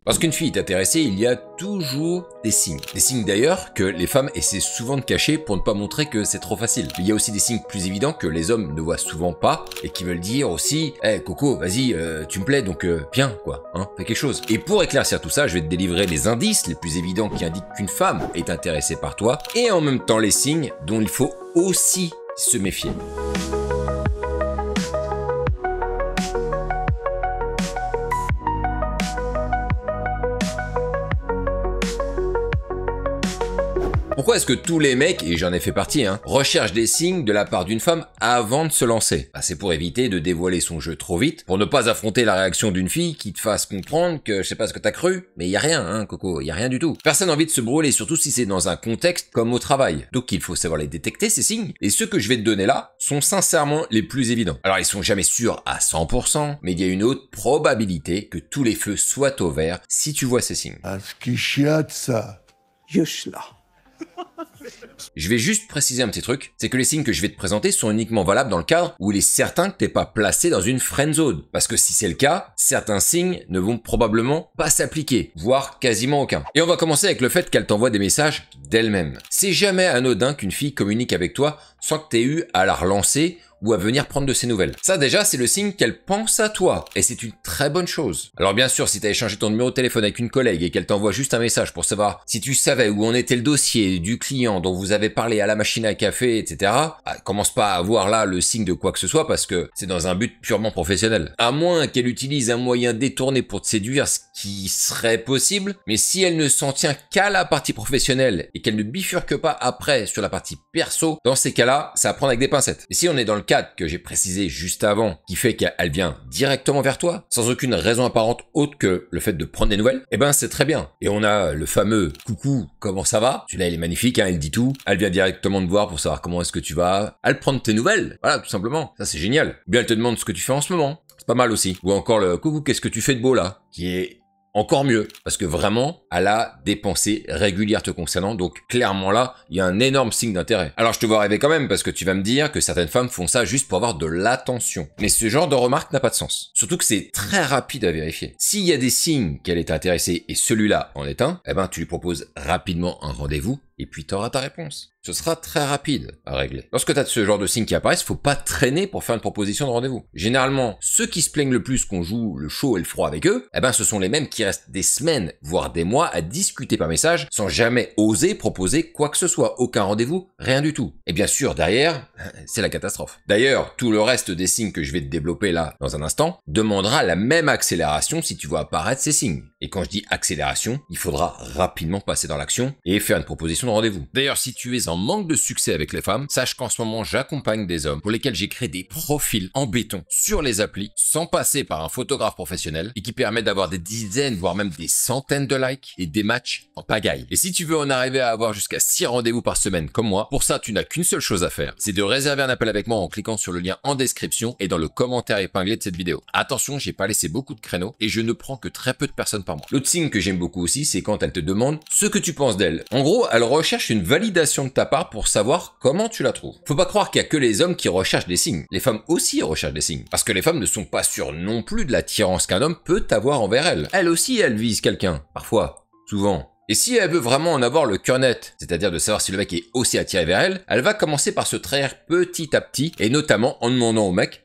Lorsqu'une fille est intéressée, il y a toujours des signes. Des signes d'ailleurs que les femmes essaient souvent de cacher pour ne pas montrer que c'est trop facile. Il y a aussi des signes plus évidents que les hommes ne voient souvent pas et qui veulent dire aussi « Hey Coco, vas-y, tu me plais donc viens quoi, hein, fais quelque chose ». Et pour éclaircir tout ça, je vais te délivrer les indices les plus évidents qui indiquent qu'une femme est intéressée par toi et en même temps les signes dont il faut aussi se méfier. Pourquoi est-ce que tous les mecs, et j'en ai fait partie, recherchent des signes de la part d'une femme avant de se lancer? C'est pour éviter de dévoiler son jeu trop vite, pour ne pas affronter la réaction d'une fille qui te fasse comprendre que je sais pas ce que t'as cru, mais y a rien, Coco, y a rien du tout. Personne n'a envie de se brûler, surtout si c'est dans un contexte comme au travail. Donc il faut savoir les détecter, ces signes, et ceux que je vais te donner là sont sincèrement les plus évidents. Alors ils sont jamais sûrs à 100%, mais il y a une haute probabilité que tous les feux soient au vert si tu vois ces signes. Je vais juste préciser un petit truc, c'est que les signes que je vais te présenter sont uniquement valables dans le cadre où il est certain que t'es pas placé dans une friend zone. Parce que si c'est le cas, certains signes ne vont probablement pas s'appliquer, voire quasiment aucun. Et on va commencer avec le fait qu'elle t'envoie des messages d'elle-même. C'est jamais anodin qu'une fille communique avec toi sans que t'aies eu à la relancer ou à venir prendre de ses nouvelles. Ça déjà, c'est le signe qu'elle pense à toi, et c'est une très bonne chose. Alors bien sûr, si t'as échangé ton numéro de téléphone avec une collègue et qu'elle t'envoie juste un message pour savoir si tu savais où en était le dossier du client dont vous avez parlé à la machine à café, etc., commence pas à avoir là le signe de quoi que ce soit parce que c'est dans un but purement professionnel. À moins qu'elle utilise un moyen détourné pour te séduire, ce qui serait possible, mais si elle ne s'en tient qu'à la partie professionnelle et qu'elle ne bifurque pas après sur la partie perso, dans ces cas-là, ça à prendre avec des pincettes. Et si on est dans le cadre que j'ai précisé juste avant, qui fait qu'elle vient directement vers toi, sans aucune raison apparente autre que le fait de prendre des nouvelles, eh ben c'est très bien. Et on a le fameux « coucou, comment ça va ?» Celui-là, il est magnifique, elle dit tout, elle vient directement te voir pour savoir comment est-ce que tu vas, elle prend tes nouvelles, voilà, tout simplement. Ça, c'est génial. Ou bien elle te demande ce que tu fais en ce moment, c'est pas mal aussi. Ou encore le « coucou, qu'est-ce que tu fais de beau là ?» qui est encore mieux, parce que vraiment, elle a des pensées régulières te concernant, donc clairement là, il y a un énorme signe d'intérêt. Alors je te vois rêver quand même, parce que tu vas me dire que certaines femmes font ça juste pour avoir de l'attention. Mais ce genre de remarque n'a pas de sens. Surtout que c'est très rapide à vérifier. S'il y a des signes qu'elle est intéressée et celui-là en est un, eh ben tu lui proposes rapidement un rendez-vous, et puis t'auras ta réponse. Ce sera très rapide à régler. Lorsque t'as ce genre de signes qui apparaissent, faut pas traîner pour faire une proposition de rendez-vous. Généralement, ceux qui se plaignent le plus qu'on joue le chaud et le froid avec eux, eh ben ce sont les mêmes qui restent des semaines, voire des mois à discuter par message, sans jamais oser proposer quoi que ce soit, aucun rendez-vous, rien du tout. Et bien sûr, derrière, c'est la catastrophe. D'ailleurs, tout le reste des signes que je vais te développer là, dans un instant, demandera la même accélération si tu vois apparaître ces signes. Et quand je dis accélération, il faudra rapidement passer dans l'action et faire une proposition de rendez-vous. D'ailleurs, si tu es en manque de succès avec les femmes, sache qu'en ce moment, j'accompagne des hommes pour lesquels j'ai créé des profils en béton sur les applis, sans passer par un photographe professionnel, et qui permettent d'avoir des dizaines, voire même des centaines de likes et des matchs en pagaille. Et si tu veux en arriver à avoir jusqu'à 6 rendez-vous par semaine comme moi, pour ça, tu n'as qu'une seule chose à faire, c'est de réserver un appel avec moi en cliquant sur le lien en description et dans le commentaire épinglé de cette vidéo. Attention, j'ai pas laissé beaucoup de créneaux et je ne prends que très peu de personnes par mois. L'autre signe que j'aime beaucoup aussi, c'est quand elle te demande ce que tu penses d'elle. En gros, elle recherche une validation de ta part pour savoir comment tu la trouves. Faut pas croire qu'il y a que les hommes qui recherchent des signes. Les femmes aussi recherchent des signes. Parce que les femmes ne sont pas sûres non plus de l'attirance qu'un homme peut avoir envers elles. Elles aussi, elles visent quelqu'un. Parfois. Souvent. Et si elle veut vraiment en avoir le cœur net, c'est-à-dire de savoir si le mec est aussi attiré vers elle, elle va commencer par se trahir petit à petit, et notamment en demandant au mec,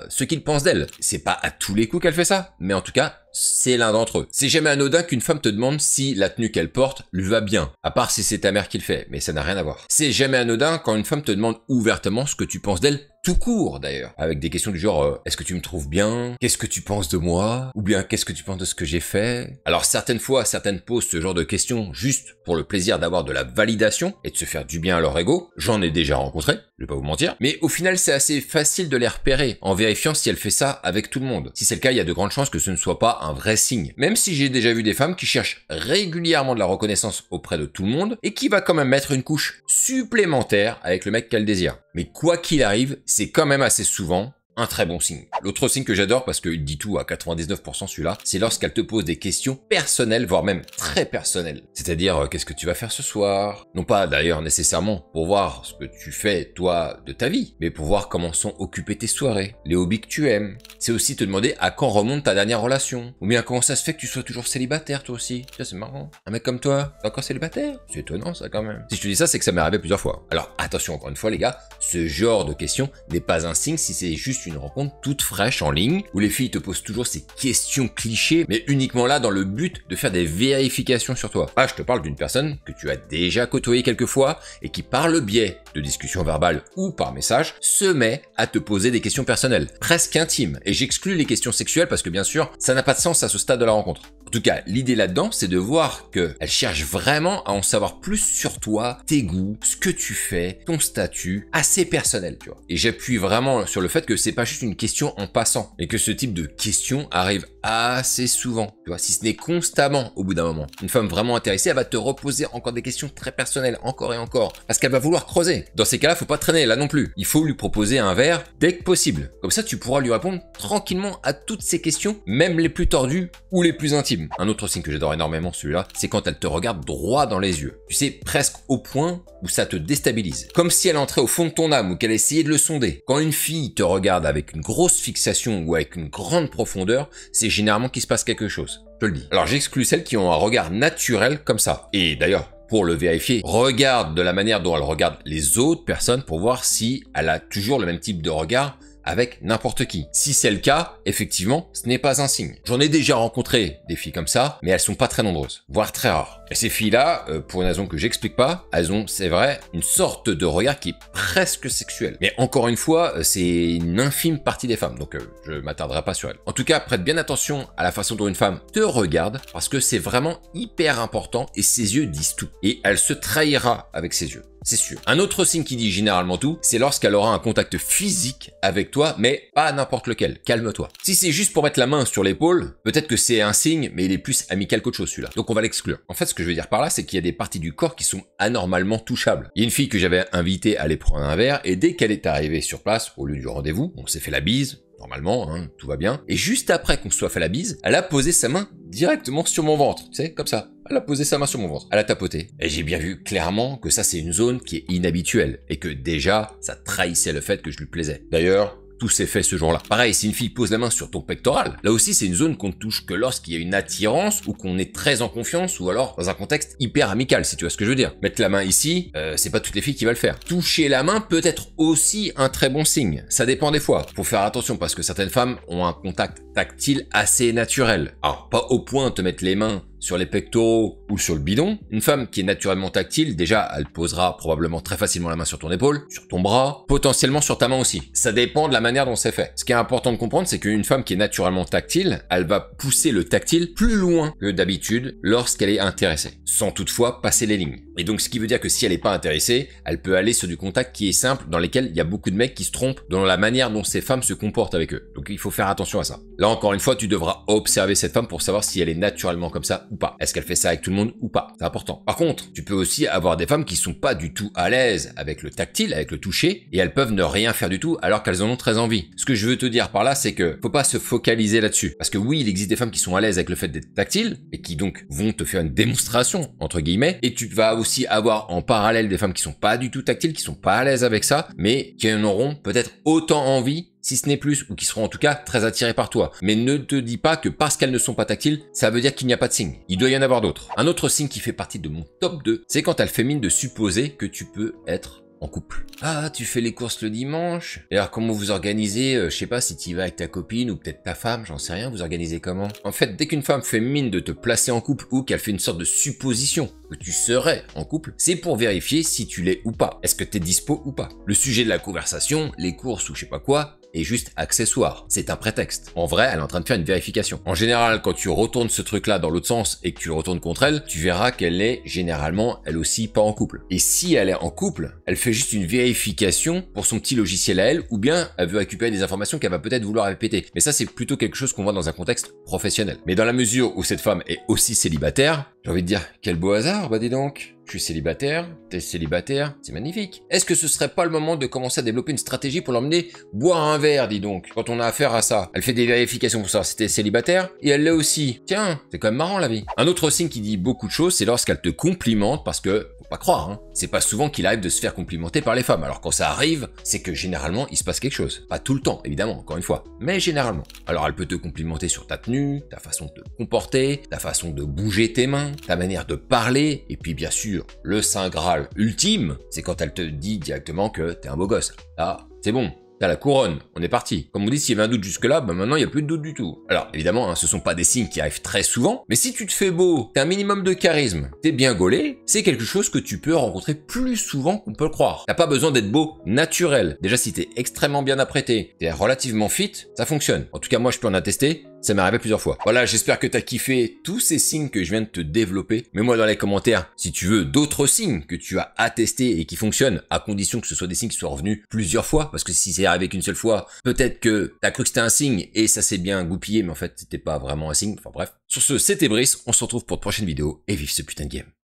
ce qu'il pense d'elle. C'est pas à tous les coups qu'elle fait ça, mais en tout cas, c'est l'un d'entre eux. C'est jamais anodin qu'une femme te demande si la tenue qu'elle porte lui va bien, à part si c'est ta mère qui le fait, mais ça n'a rien à voir. C'est jamais anodin quand une femme te demande ouvertement ce que tu penses d'elle, tout court d'ailleurs, avec des questions du genre est-ce que tu me trouves bien? Qu'est-ce que tu penses de moi? Ou bien qu'est-ce que tu penses de ce que j'ai fait? Alors certaines fois, certaines posent ce genre de questions juste pour le plaisir d'avoir de la validation et de se faire du bien à leur ego. J'en ai déjà rencontré, je vais pas vous mentir, mais au final c'est assez facile de les repérer en vérifiant si elle fait ça avec tout le monde. Si c'est le cas, il y a de grandes chances que ce ne soit pas un vrai signe. Même si j'ai déjà vu des femmes qui cherchent régulièrement de la reconnaissance auprès de tout le monde et qui va quand même mettre une couche supplémentaire avec le mec qu'elle désire. Mais quoi qu'il arrive, c'est quand même assez souvent un très bon signe. L'autre signe que j'adore, parce qu'il dit tout à 99% celui-là, c'est lorsqu'elle te pose des questions personnelles, voire même très personnelles. C'est-à-dire, qu'est-ce que tu vas faire ce soir? Non pas d'ailleurs nécessairement pour voir ce que tu fais, toi, de ta vie, mais pour voir comment sont occupées tes soirées, les hobbies que tu aimes. C'est aussi te demander à quand remonte ta dernière relation. Ou bien comment ça se fait que tu sois toujours célibataire, toi aussi. Ça, c'est marrant. Un mec comme toi, t'es encore célibataire? C'est étonnant, ça, quand même. Si je te dis ça, c'est que ça m'est arrivé plusieurs fois. Alors, attention, encore une fois, les gars, ce genre de question n'est pas un signe si c'est juste une rencontre toute fraîche en ligne, où les filles te posent toujours ces questions clichés, mais uniquement là dans le but de faire des vérifications sur toi. Ah, je te parle d'une personne que tu as déjà côtoyée quelques fois, et qui par le biais de discussions verbales ou par message, se met à te poser des questions personnelles, presque intimes. Et j'exclus les questions sexuelles parce que bien sûr, ça n'a pas de sens à ce stade de la rencontre. En tout cas, l'idée là-dedans, c'est de voir qu'elle cherche vraiment à en savoir plus sur toi, tes goûts, ce que tu fais, ton statut, assez personnel, tu vois. Et j'appuie vraiment sur le fait que c'est pas juste une question en passant, et que ce type de question arrive assez souvent, tu vois, si ce n'est constamment au bout d'un moment. Une femme vraiment intéressée, elle va te reposer encore des questions très personnelles, encore et encore, parce qu'elle va vouloir creuser. Dans ces cas-là, faut pas traîner là non plus. Il faut lui proposer un verre dès que possible. Comme ça, tu pourras lui répondre tranquillement à toutes ces questions, même les plus tordues ou les plus intimes. Un autre signe que j'adore énormément, celui-là, c'est quand elle te regarde droit dans les yeux. Tu sais, presque au point où ça te déstabilise. Comme si elle entrait au fond de ton âme ou qu'elle essayait de le sonder. Quand une fille te regarde avec une grosse fixation ou avec une grande profondeur, c'est généralement qu'il se passe quelque chose. Je te le dis. Alors j'exclus celles qui ont un regard naturel comme ça. Et d'ailleurs, pour le vérifier, regarde de la manière dont elle regarde les autres personnes pour voir si elle a toujours le même type de regard avec n'importe qui. Si c'est le cas, effectivement, ce n'est pas un signe. J'en ai déjà rencontré des filles comme ça, mais elles sont pas très nombreuses, voire très rares. Et ces filles-là, pour une raison que j'explique pas, elles ont, c'est vrai, une sorte de regard qui est presque sexuel. Mais encore une fois, c'est une infime partie des femmes, donc je m'attarderai pas sur elles. En tout cas, prête bien attention à la façon dont une femme te regarde, parce que c'est vraiment hyper important et ses yeux disent tout. Et elle se trahira avec ses yeux. C'est sûr. Un autre signe qui dit généralement tout, c'est lorsqu'elle aura un contact physique avec toi, mais pas n'importe lequel. Calme-toi. Si c'est juste pour mettre la main sur l'épaule, peut-être que c'est un signe, mais il est plus amical qu'autre chose celui-là. Donc on va l'exclure. En fait, ce que je veux dire par là, c'est qu'il y a des parties du corps qui sont anormalement touchables. Il y a une fille que j'avais invitée à aller prendre un verre, et dès qu'elle est arrivée sur place, au lieu du rendez-vous, on s'est fait la bise. Normalement, hein, tout va bien. Et juste après qu'on se soit fait la bise, elle a posé sa main directement sur mon ventre. Tu sais, comme ça. Elle a posé sa main sur mon ventre. Elle a tapoté. Et j'ai bien vu clairement que ça, c'est une zone qui est inhabituelle. Et que déjà, ça trahissait le fait que je lui plaisais. D'ailleurs, tout s'est fait ce jour-là. Pareil, si une fille pose la main sur ton pectoral, là aussi c'est une zone qu'on ne touche que lorsqu'il y a une attirance ou qu'on est très en confiance ou alors dans un contexte hyper amical, si tu vois ce que je veux dire. Mettre la main ici, c'est pas toutes les filles qui va le faire. Toucher la main peut être aussi un très bon signe. Ça dépend des fois. Faut faire attention parce que certaines femmes ont un contact tactile assez naturel. Alors, pas au point de te mettre les mains sur les pectoraux ou sur le bidon. Une femme qui est naturellement tactile, déjà, elle posera probablement très facilement la main sur ton épaule, sur ton bras, potentiellement sur ta main aussi. Ça dépend de la manière dont c'est fait. Ce qui est important de comprendre, c'est qu'une femme qui est naturellement tactile, elle va pousser le tactile plus loin que d'habitude lorsqu'elle est intéressée, sans toutefois passer les lignes. Et donc, ce qui veut dire que si elle n'est pas intéressée, elle peut aller sur du contact qui est simple, dans lesquels il y a beaucoup de mecs qui se trompent dans la manière dont ces femmes se comportent avec eux. Donc, il faut faire attention à ça. Là, encore une fois, tu devras observer cette femme pour savoir si elle est naturellement comme ça ou pas. Est-ce qu'elle fait ça avec tout le monde ou pas? C'est important. Par contre, tu peux aussi avoir des femmes qui sont pas du tout à l'aise avec le tactile, avec le toucher, et elles peuvent ne rien faire du tout alors qu'elles en ont très envie. Ce que je veux te dire par là, c'est que faut pas se focaliser là-dessus. Parce que oui, il existe des femmes qui sont à l'aise avec le fait d'être tactile, et qui donc vont te faire une démonstration, entre guillemets, et tu vas aussi avoir en parallèle des femmes qui sont pas du tout tactiles, qui sont pas à l'aise avec ça, mais qui en auront peut-être autant envie, si ce n'est plus, ou qui seront en tout cas très attirés par toi. Mais ne te dis pas que parce qu'elles ne sont pas tactiles, ça veut dire qu'il n'y a pas de signe. Il doit y en avoir d'autres. Un autre signe qui fait partie de mon top 2, c'est quand elle fait mine de supposer que tu peux être en couple. Ah, tu fais les courses le dimanche? Et alors comment vous organisez, je sais pas si tu y vas avec ta copine ou peut-être ta femme, j'en sais rien, vous organisez comment? En fait, dès qu'une femme fait mine de te placer en couple ou qu'elle fait une sorte de supposition que tu serais en couple, c'est pour vérifier si tu l'es ou pas. Est-ce que t'es dispo ou pas? Le sujet de la conversation, les courses ou je sais pas quoi, est juste accessoire. C'est un prétexte. En vrai, elle est en train de faire une vérification. En général, quand tu retournes ce truc-là dans l'autre sens et que tu le retournes contre elle, tu verras qu'elle est généralement, elle aussi, pas en couple. Et si elle est en couple, elle fait juste une vérification pour son petit logiciel à elle, ou bien elle veut récupérer des informations qu'elle va peut-être vouloir répéter. Mais ça, c'est plutôt quelque chose qu'on voit dans un contexte professionnel. Mais dans la mesure où cette femme est aussi célibataire, j'ai envie de dire, quel beau hasard, bah dis donc. je suis célibataire, t'es célibataire, c'est magnifique. Est-ce que ce serait pas le moment de commencer à développer une stratégie pour l'emmener boire un verre, dis donc, quand on a affaire à ça? Elle fait des vérifications pour savoir si t'es célibataire, et elle l'est aussi. Tiens, c'est quand même marrant la vie. Un autre signe qui dit beaucoup de choses, c'est lorsqu'elle te complimente, parce que, faut pas croire, hein, c'est pas souvent qu'il arrive de se faire complimenter par les femmes. Alors quand ça arrive, c'est que généralement, il se passe quelque chose. Pas tout le temps, évidemment, encore une fois, mais généralement. Alors elle peut te complimenter sur ta tenue, ta façon de te comporter, ta façon de bouger tes mains, ta manière de parler, et puis bien sûr, le saint graal ultime, c'est quand elle te dit directement que t'es un beau gosse. Ah, c'est bon. T'as la couronne, on est parti. Comme on dit, s'il y avait un doute jusque-là, bah maintenant il n'y a plus de doute du tout. Alors évidemment, hein, ce sont pas des signes qui arrivent très souvent, mais si tu te fais beau, t'as un minimum de charisme, t'es bien gaulé, c'est quelque chose que tu peux rencontrer plus souvent qu'on peut le croire. T'as pas besoin d'être beau naturel. Déjà si t'es extrêmement bien apprêté, t'es relativement fit, ça fonctionne. En tout cas moi je peux en attester, ça m'est arrivé plusieurs fois. Voilà, j'espère que t'as kiffé tous ces signes que je viens de te développer. Mets-moi dans les commentaires si tu veux d'autres signes que tu as attestés et qui fonctionnent, à condition que ce soit des signes qui soient revenus plusieurs fois, parce que si c'est arrivé qu'une seule fois, peut-être que t'as cru que c'était un signe et ça s'est bien goupillé, mais en fait c'était pas vraiment un signe, enfin bref. Sur ce, c'était Brice, on se retrouve pour de prochaines vidéos et vive ce putain de game.